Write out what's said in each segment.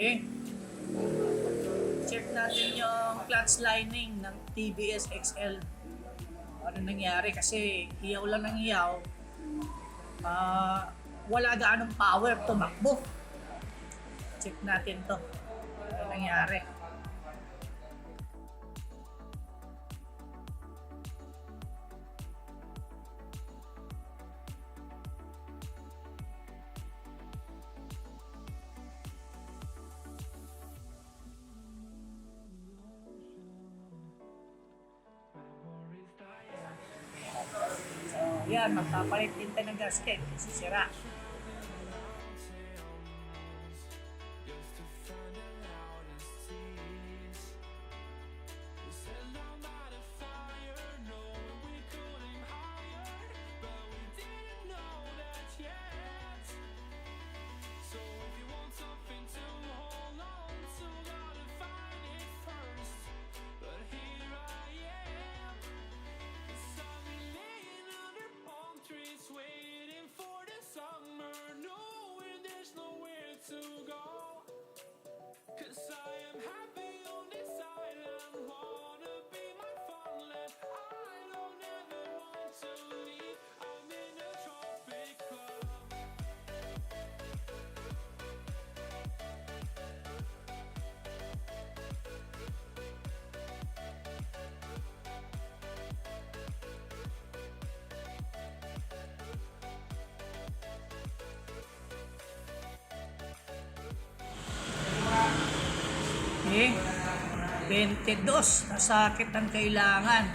Okay. Check natin yung clutch lining ng TBS XL. Ano nangyari? Kasi iyaw lang ng iyaw. Wala gaanong power tumakbo. Check natin to. Ano nangyari? Yan, magpapalit din tayo ng gasket kasi sira. Okay. 22 na sakit ang kailangan.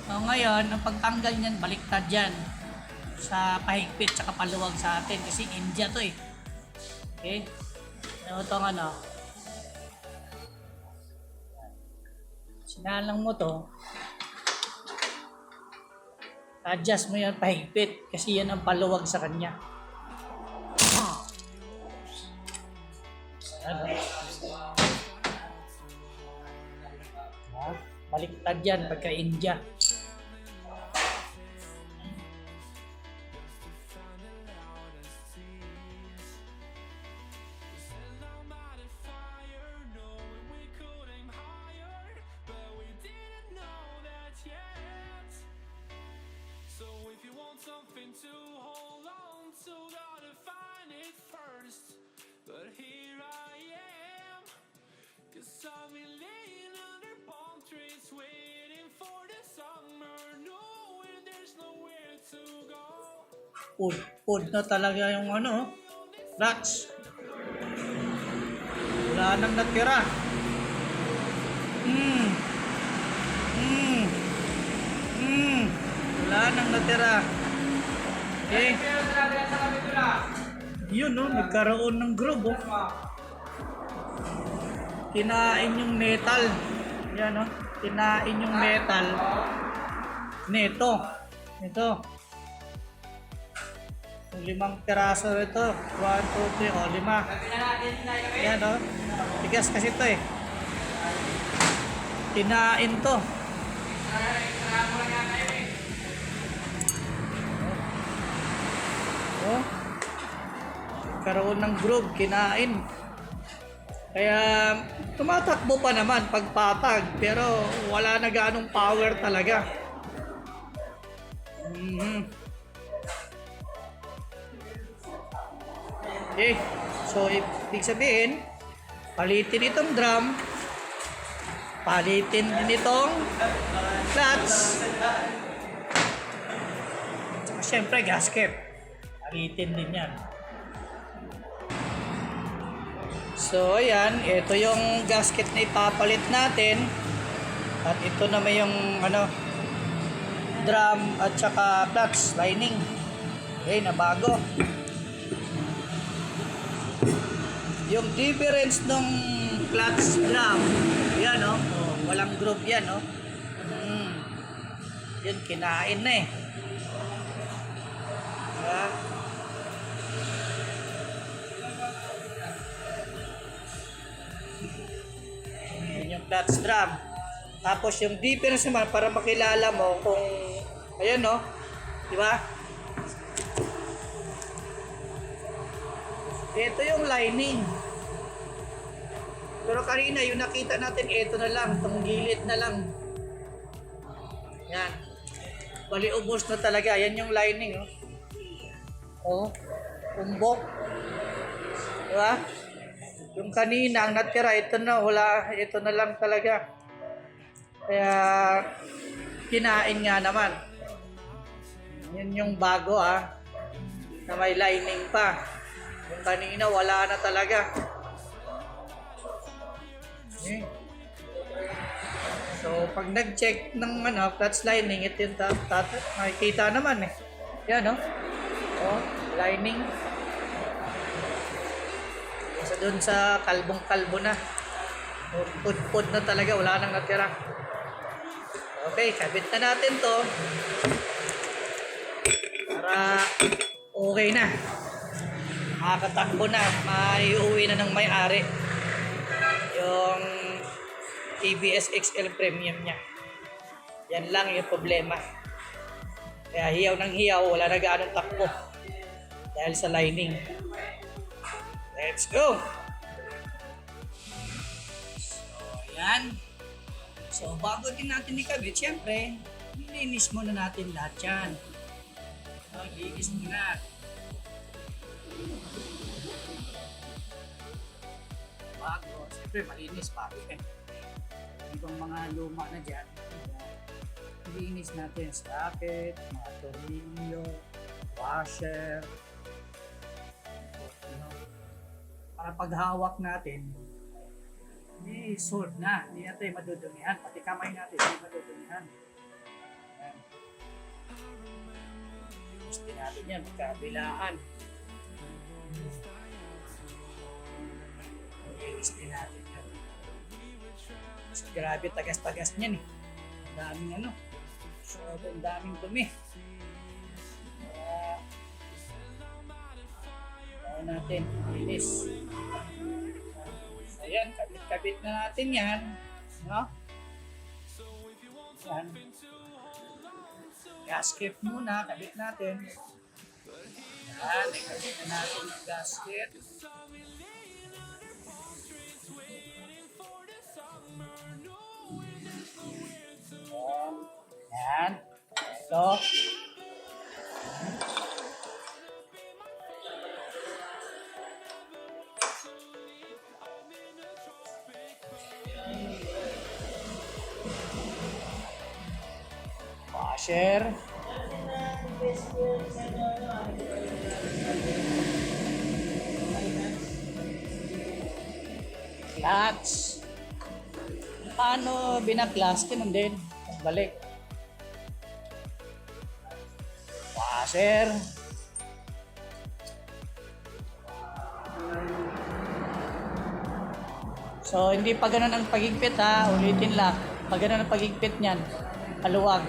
So, ngayon, ang pagtanggal niyan, baliktad yan sa pahigpit tsaka paluwag sa atin kasi India to eh. Okay. So, itong ano, sinalang mo to, adjust mo yan pahigpit kasi yan ang paluwag sa kanya. Ano? Baliktad yan pagka India. Something to hold on to, gotta find it first. But here I am, 'cause I've been laying under palm trees, waiting for the summer, knowing there's nowhere to go. Food na talaga yung ano, clutch. Wala nang natira. Wala nang natira. Okay. Yun no, nagkaroon ng groove oh. Kinain yung metal. Yan no, kinain yung metal. Nito. Ito. Yung 5 piraso ito. 1, 2, 3, o 5. Yan no. Tigas kasi ito eh. Kinain to. Oh, karoon ng groove, kinain. Kaya tumatakbo pa naman pagpatag pero wala na ganong power talaga. Okay, so ibig sabihin palitin itong drum, palitin din itong clutch, siyempre gasket. Palitin din yan. So, ayan. Ito yung gasket na ipapalit natin. At ito naman yung ano, drum at saka clutch lining. Okay, na bago. Yung difference ng clutch drum, yan o. Oh, walang groove yan o. Yun, kinain na eh. Diba? Yung clutch drum. Tapos yung difference naman para makilala mo kung ayan no, di ba? Ito yung lining. Pero kanina yung nakita natin, ito na lang, itong gilid na lang. Yan. Bali, ubos na talaga. Yan yung lining, oh. Oh, umbok. Diba? Yung kanina, ang natira, ito na, wala, ito na lang talaga. Kaya, kinain nga naman. Yan yung bago, na may lining pa. Yung kanina, wala na talaga. Okay. So, pag nag-check ng clutch lining, ito yung makikita naman eh. Yan, no? Oh, lining. Isa dun sa kalbong-kalbo na. Pud-pud na talaga, wala nang natira. Okay, kabit na natin to. Para okay na. Makakatakbo na. Maiuwi na ng may-ari. Yung ABS XL Premium niya. Yan lang yung problema. Kaya hiyaw ng hiyaw, wala na gaanong takbo. Dahil sa lining. Let's go! So, yan. So, bago din natin ikabit, syempre, nilinis muna natin lahat yan. Linis muna. Bago, syempre malinis bago eh. Ibang mga luma na dyan, nilinis natin socket, mga tornilyo, washer, para paghawak natin, hindi sort na, hindi natin madudumihan, pati kamay natin hindi madudumihan. Ayan. Gusto natin yan, magkabilaan. Linis din natin yan. Mas grabe tagas-tagas niyan eh. Ang daming so ang daming dumi. Kaya natin, linis. Ayan, kabit-kabit na natin yan. No? Yan. Gasket muna, kabit natin. Yan, kabit na natin yung gasket. Yan. Ito. Washer. Clutch. Paano binaklas? Ganun din. Balik. Washer. So, hindi pa ganun ang pagigpit ulitin lang. Pag ganun ang pagigpit niyan, kaluwag.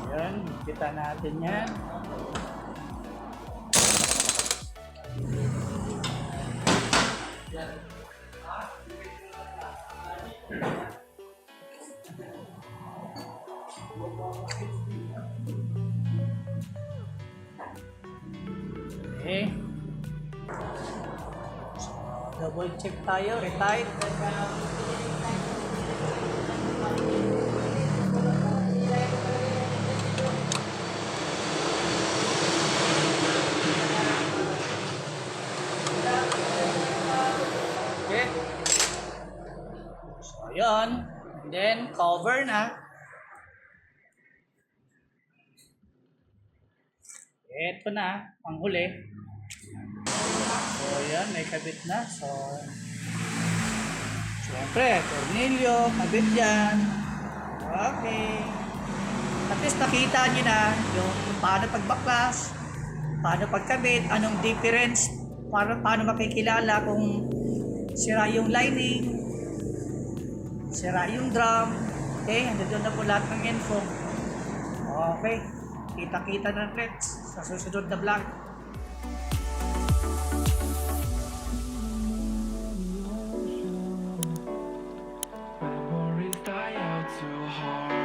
Ayan, kita natin yan. Okay. So, double check tayo, retight. Okay. So, yun. And then, cover na. Ito na, panghuli. So, yan, may kabit na. So, siyempre, tornilyo, kabit yan. Okay. At least nakita nyo na yung paano pagbaklas, paano pagkabit, anong difference, paano makikilala kung sira yung lining, sira yung drum. Okay, doon na po lahat ng info. Okay, kita-kita na ulit sa susunod na vlog. Memories die out too hard.